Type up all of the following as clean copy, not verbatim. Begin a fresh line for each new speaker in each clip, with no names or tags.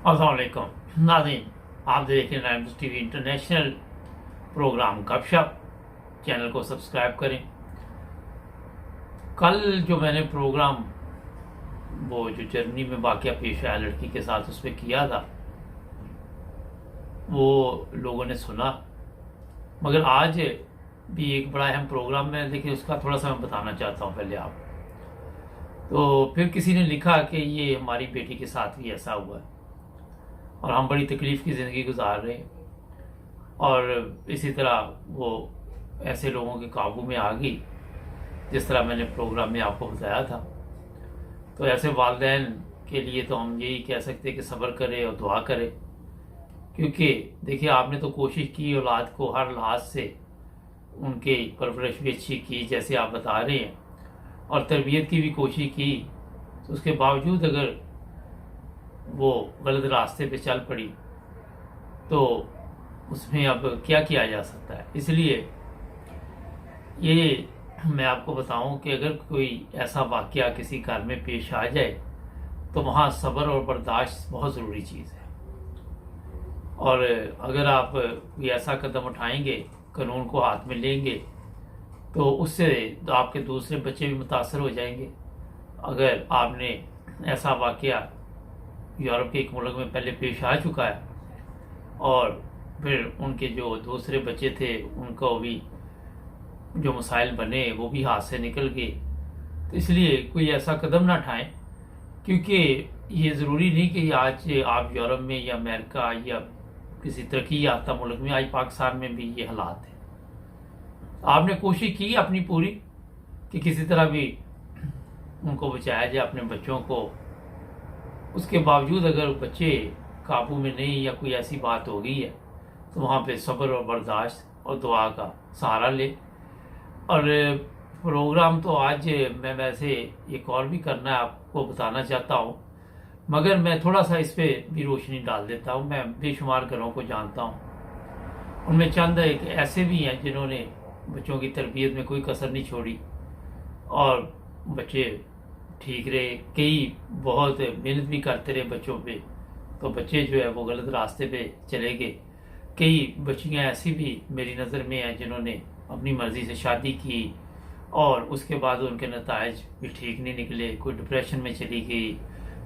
अस्सलाम वालेकुम नाज़रीन, आप देख रहे हैं टाइम्स टीवी इंटरनेशनल प्रोग्राम गपशप। चैनल को सब्सक्राइब करें। कल जो मैंने प्रोग्राम वो जो जर्मनी में वाक़या पेश आया लड़की के साथ उस पर किया था, वो लोगों ने सुना, मगर आज भी एक बड़ा अहम प्रोग्राम है, लेकिन उसका थोड़ा सा मैं बताना चाहता हूँ पहले आप। तो फिर किसी ने लिखा कि ये हमारी बेटी के साथ भी ऐसा हुआ है और हम बड़ी तकलीफ़ की ज़िंदगी गुजार रहे हैं, और इसी तरह वो ऐसे लोगों के काबू में आ गई जिस तरह मैंने प्रोग्राम में आपको बताया था। तो ऐसे वालिदैन के लिए तो हम यही कह सकते हैं कि सब्र करें और दुआ करें, क्योंकि देखिए आपने तो कोशिश की औलाद को हर लिहाज से उनके परवरिश भी अच्छी की जैसे आप बता रहे हैं, और तरबियत की भी कोशिश की, तो उसके बावजूद अगर वो गलत रास्ते पे चल पड़ी तो उसमें अब क्या किया जा सकता है। इसलिए ये मैं आपको बताऊं कि अगर कोई ऐसा वाक़या किसी घर में पेश आ जाए तो वहाँ सब्र और बर्दाश्त बहुत ज़रूरी चीज़ है। और अगर आप कोई ऐसा कदम उठाएंगे, कानून को हाथ में लेंगे, तो उससे तो आपके दूसरे बच्चे भी मुतासर हो जाएंगे। अगर आपने ऐसा वाक़या यूरोप के एक मुल्क में पहले पेश आ चुका है और फिर उनके जो दूसरे बच्चे थे उनको भी जो मसाइल बने वो भी हाथ से निकल गए, तो इसलिए कोई ऐसा कदम ना उठाएं, क्योंकि ये ज़रूरी नहीं कि आज आप यूरोप में या अमेरिका या किसी तरक्की याफ्ता मुल्क में, आज पाकिस्तान में भी ये हालात हैं। आपने कोशिश की अपनी पूरी कि किसी तरह भी उनको बचाया जाए अपने बच्चों को, उसके बावजूद अगर बच्चे काबू में नहीं या कोई ऐसी बात हो गई है तो वहाँ पे सब्र और बर्दाश्त और दुआ का सहारा ले। और प्रोग्राम तो आज मैं वैसे एक और भी करना है, आपको बताना चाहता हूँ, मगर मैं थोड़ा सा इस पर भी रोशनी डाल देता हूँ। मैं बेशुमार घरों को जानता हूँ, उनमें चंद एक ऐसे भी हैं जिन्होंने बच्चों की तरबियत में कोई कसर नहीं छोड़ी और बच्चे ठीक रहे। कई बहुत मेहनत भी करते रहे बच्चों पे, तो बच्चे जो है वो गलत रास्ते पे चले गए। कई बच्चियाँ ऐसी भी मेरी नज़र में हैं जिन्होंने अपनी मर्ज़ी से शादी की और उसके बाद उनके नताइज भी ठीक नहीं निकले, कोई डिप्रेशन में चली गई,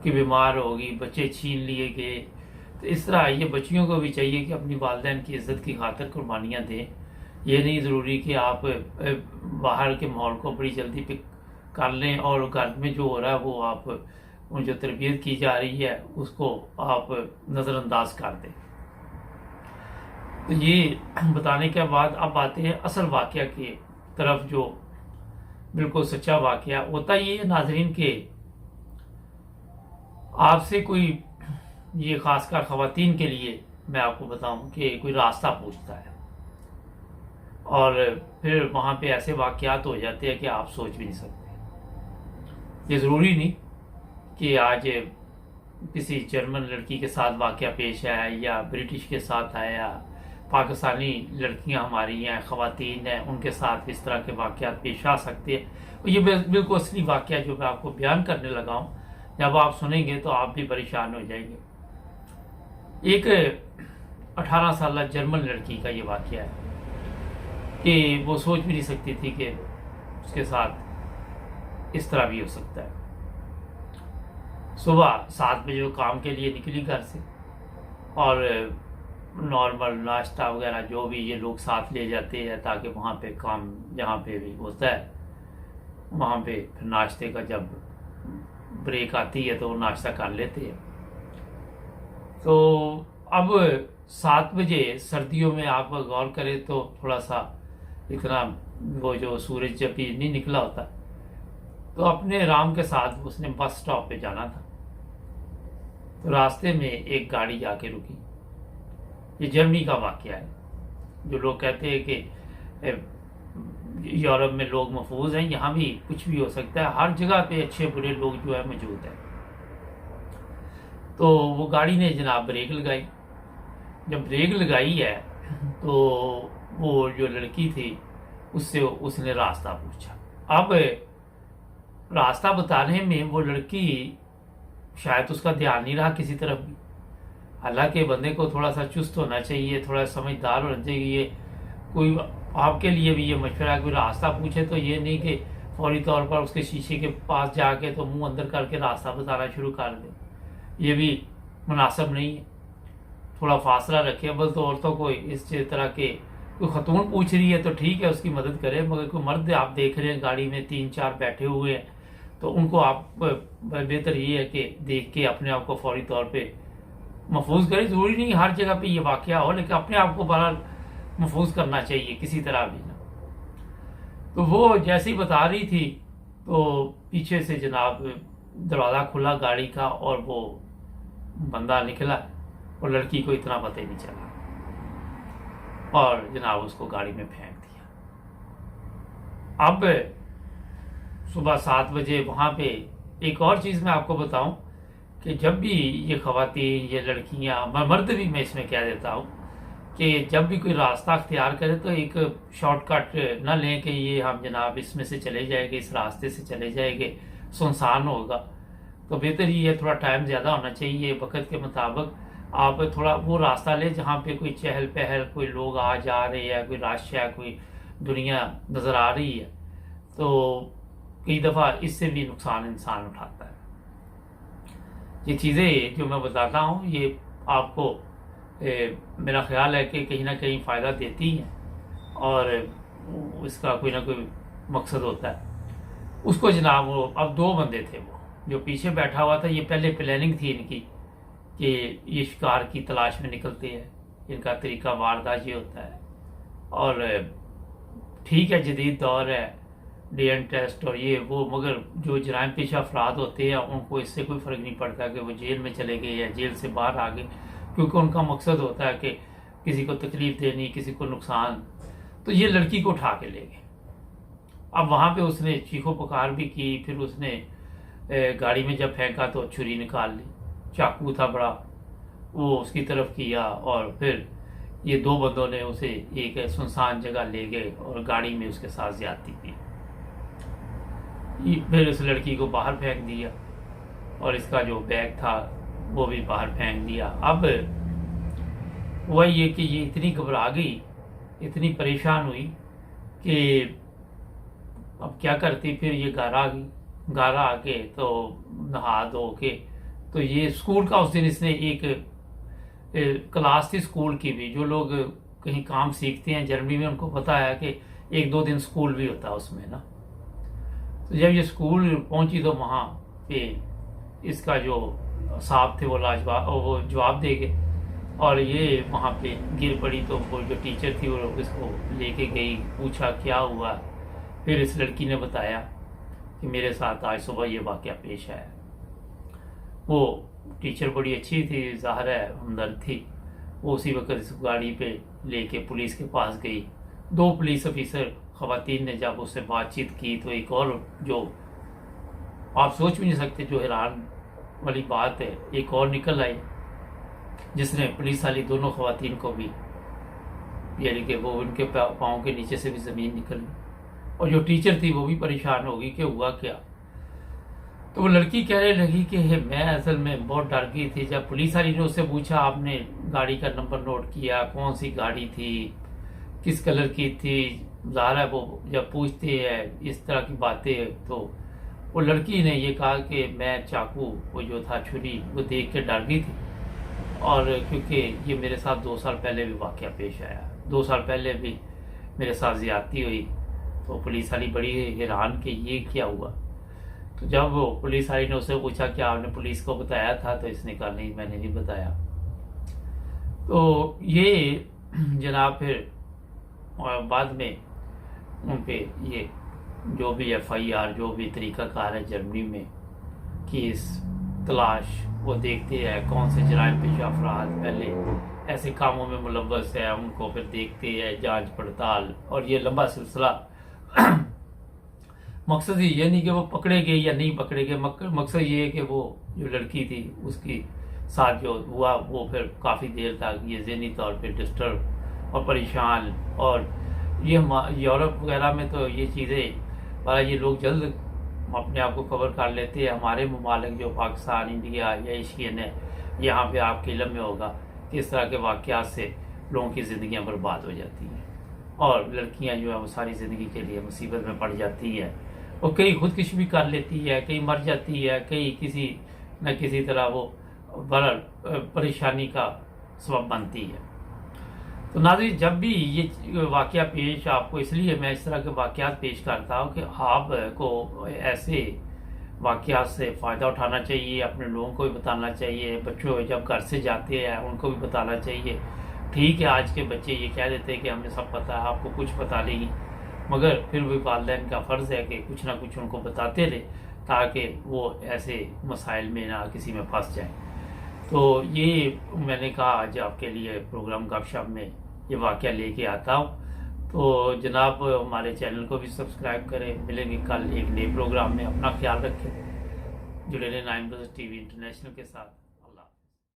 कोई बीमार हो गई, बच्चे छीन लिए गए। तो इस तरह ये बच्चियों को भी चाहिए कि अपनी वालिदैन की इज़्ज़त की खातिर कुर्बानियाँ दें। ये नहीं ज़रूरी कि आप बाहर के माहौल को बड़ी जल्दी पिक कर लें और घर में जो हो रहा है वो आप उन जो तरबियत की जा रही है उसको आप नज़रअंदाज कर दें। तो ये बताने के बाद अब आते हैं असल वाक़या की तरफ, जो बिल्कुल सच्चा वाक़या होता ये है नाजरीन के आपसे कोई, ये ख़ासकर ख़वातीन के लिए मैं आपको बताऊं कि कोई रास्ता पूछता है और फिर वहाँ पे ऐसे वाक़यात हो जाते हैं कि आप सोच भी नहीं सकते। ये ज़रूरी नहीं कि आज किसी जर्मन लड़की के साथ वाक़या पेश आया या ब्रिटिश के साथ आया, पाकिस्तानी लड़कियां हमारी हैं, ख़वातीन हैं, उनके साथ इस तरह के वाक़यात पेश आ सकते हैं। और ये बिल्कुल असली वाक़या जो मैं आपको बयान करने लगा हूँ, जब आप सुनेंगे तो आप भी परेशान हो जाएंगे। एक 18 साल जर्मन लड़की का ये वाक़या है कि वो सोच भी नहीं सकती थी कि उसके साथ इस तरह भी हो सकता है। सुबह 7 बजे वो काम के लिए निकली घर से और नॉर्मल नाश्ता वगैरह जो भी ये लोग साथ ले जाते हैं ताकि वहाँ पे काम जहाँ पे भी होता है वहाँ पे फिर नाश्ते का जब ब्रेक आती है तो वो नाश्ता कर लेते हैं। तो अब 7 बजे सर्दियों में आप गौर करें तो थोड़ा सा इतना वो जो सूरज जब भी नहीं निकला होता, तो अपने आराम के साथ उसने बस स्टॉप पे जाना था। तो रास्ते में एक गाड़ी जाके रुकी। ये जर्मनी का वाक़या है, जो लोग कहते हैं कि यूरोप में लोग महफूज हैं, यहाँ भी कुछ भी हो सकता है, हर जगह पे अच्छे बुरे लोग जो है मौजूद हैं। तो वो गाड़ी ने जनाब ब्रेक लगाई। जब ब्रेक लगाई है तो वो जो लड़की थी उससे उसने रास्ता पूछा। अब रास्ता बताने में वो लड़की शायद उसका ध्यान नहीं रहा किसी तरफ भी, हालांकि बंदे को थोड़ा सा चुस्त होना चाहिए, थोड़ा समझदार होना चाहिए। कोई आपके लिए भी ये मशवरा है, कोई रास्ता पूछे तो ये नहीं कि फौरी तौर पर उसके शीशे के पास जाके तो मुंह अंदर करके रास्ता बताना शुरू कर दे, ये भी मुनासिब नहीं है। थोड़ा फासला रखें। बल तो औरतों को इस तरह के, कोई खतून पूछ रही है तो ठीक है उसकी मदद करें, मगर कोई मर्द आप देख रहे हैं गाड़ी में 3-4 बैठे हुए हैं तो उनको आप बेहतर ये है कि देख के अपने आप को फौरी तौर पे महफूज करें। ज़रूरी नहीं हर जगह पे ये वाक़या हो, लेकिन अपने आप को बहरहाल महफूज करना चाहिए किसी तरह भी ना। तो वो जैसी बता रही थी तो पीछे से जनाब दरवाज़ा खुला गाड़ी का और वो बंदा निकला और लड़की को इतना पता ही नहीं चला और जनाब उसको गाड़ी में फेंक दिया। अब सुबह 7 बजे वहाँ पे एक और चीज़ मैं आपको बताऊं कि जब भी ये खवातीन, ये लड़कियाँ, मर्द भी मैं इसमें कह देता हूँ कि जब भी कोई रास्ता अख्तियार करे तो एक शॉर्टकट ना लें कि ये हम जनाब इसमें से चले जाएंगे, इस रास्ते से चले जाएंगे, सुनसान होगा। तो बेहतर ये थोड़ा टाइम ज़्यादा होना चाहिए, वक्त के मुताबिक आप थोड़ा वो रास्ता लें जहाँ पे कोई चहल पहल, कोई लोग आ जा रहे हैं, कोई रश है, कोई दुनिया नज़र आ रही है। तो कई दफ़ा इससे भी नुकसान इंसान उठाता है। ये चीज़ें जो मैं बताता हूँ ये आपको मेरा ख्याल है कि कहीं ना कहीं फ़ायदा देती हैं और इसका कोई ना कोई मकसद होता है। उसको जनाब वो अब 2 बंदे थे, वो जो पीछे बैठा हुआ था, ये पहले प्लानिंग थी इनकी कि ये शिकार की तलाश में निकलते हैं, इनका तरीका वारदात ये होता है। और ठीक है जदीद दौर है, डीएनए टेस्ट और ये वो, मगर जो जराइम पेशा अफराद होते हैं उनको इससे कोई फ़र्क नहीं पड़ता कि वो जेल में चले गए या जेल से बाहर आ गए, क्योंकि उनका मकसद होता है कि किसी को तकलीफ देनी, किसी को नुकसान। तो ये लड़की को उठा के ले गए। अब वहाँ पे उसने चीखो पुकार भी की, फिर उसने गाड़ी में जब फेंका तो छुरी निकाल ली, चाकू था बड़ा, वो उसकी तरफ किया और फिर ये 2 बंदों ने उसे एक सुनसान जगह ले गए और गाड़ी में उसके साथ ज्यादती की। फिर इस लड़की को बाहर फेंक दिया और इसका जो बैग था वो भी बाहर फेंक दिया। अब वही ये कि ये इतनी घबरा गई, इतनी परेशान हुई कि अब क्या करती। फिर ये घर आ गई, घर आके तो नहा धो के, तो ये स्कूल का उस दिन इसने एक क्लास थी स्कूल की भी, जो लोग कहीं काम सीखते हैं जर्मनी में उनको पता है कि 1-2 दिन स्कूल भी होता है उसमें ना। तो जब ये स्कूल पहुंची तो वहाँ पे इसका जो साहब थे वो वो जवाब दे गए और ये वहाँ पे गिर पड़ी। तो वो जो टीचर थी वो इसको लेके गई, पूछा क्या हुआ। फिर इस लड़की ने बताया कि मेरे साथ आज सुबह ये वाक़या पेश आया। वो टीचर बड़ी अच्छी थी, ज़ाहिर है हमदर्द थी, वो उसी वक्त इस गाड़ी पे लेके पुलिस के पास गई। 2 पुलिस ऑफिसर ख़वातीन ने जब उससे बातचीत की तो एक और जो आप सोच भी नहीं सकते, जो हैरान वाली बात है, एक और निकल आई जिसने पुलिस वाली दोनों ख़वातीन को भी, यानी कि वो उनके पाँव के नीचे से भी ज़मीन निकली और जो टीचर थी वो भी परेशान हो गई कि हुआ क्या। तो वो लड़की कहने लगी कि मैं असल में बहुत डर गई थी। जब पुलिस वाली ने उससे पूछा आपने गाड़ी का नंबर नोट किया, कौन सी गाड़ी थी, किस कलर की थी, ज़ाहिर है वो जब पूछते हैं इस तरह की बातें तो वो लड़की ने ये कहा कि मैं चाकू वो जो था छुरी वो देख के डर गई थी और क्योंकि ये मेरे साथ 2 साल पहले भी वाक़या पेश आया, 2 साल पहले भी मेरे साथ ज़्यादती हुई। तो पुलिस वाली बड़ी हैरान कि ये क्या हुआ। तो जब वो पुलिस वाली ने उससे पूछा कि आपने पुलिस को बताया था, तो इसने कहा नहीं मैंने नहीं बताया। तो ये जनाब फिर बाद में उन पे ये जो भी FIR जो भी तरीक़ाकार है जर्मनी में कि इस तलाश वो देखते हैं कौन से जराइम पेशा अफराद पहले ऐसे कामों में मुलव्वस है, उनको फिर देखते हैं जांच पड़ताल और ये लंबा सिलसिला। मकसद ये नहीं कि वो पकड़े गए या नहीं पकड़े गए, मकसद ये है कि वो जो लड़की थी उसकी साथ जो हुआ वो फिर काफ़ी देर तक ये ज़हनी तौर पे डिस्टर्ब और परेशान। और ये यूरोप वगैरह में तो ये चीज़ें वाला ये लोग जल्द अपने आप को कवर कर लेते हैं। हमारे ममालिक जो पाकिस्तान, इंडिया या एशियन है, यहाँ पे आपके इल्म में होगा कि इस तरह के वाक़यात से लोगों की ज़िंदगियाँ बर्बाद हो जाती हैं और लड़कियाँ जो है वो सारी ज़िंदगी के लिए मुसीबत में पड़ जाती है और कई खुदकुशी भी कर लेती है, कई मर जाती है, कई किसी न किसी तरह वो बड़ा परेशानी का सबब बनती है। तो नाज़रीन, जब भी ये वाक़या पेश आपको, इसलिए मैं इस तरह के वाक़यात पेश करता हूँ कि आपको ऐसे वाक़यात से फ़ायदा उठाना चाहिए, अपने लोगों को भी बताना चाहिए, बच्चों जब घर से जाते हैं उनको भी बताना चाहिए। ठीक है, आज के बच्चे ये कह देते हैं कि हमें सब पता है, आपको कुछ पता नहीं, मगर फिर भी वालिदैन का फ़र्ज़ है कि कुछ ना कुछ उनको बताते रहे ताकि वो ऐसे मसाइल में ना किसी में फंस जाए। तो ये मैंने कहा आज आपके लिए प्रोग्राम गपशप में ये वाक़या लेके आता हूँ। तो जनाब हमारे चैनल को भी सब्सक्राइब करें। मिलेंगे कल एक नए प्रोग्राम में। अपना ख्याल रखें। जुड़े रहें 9 टीवी इंटरनेशनल के साथ।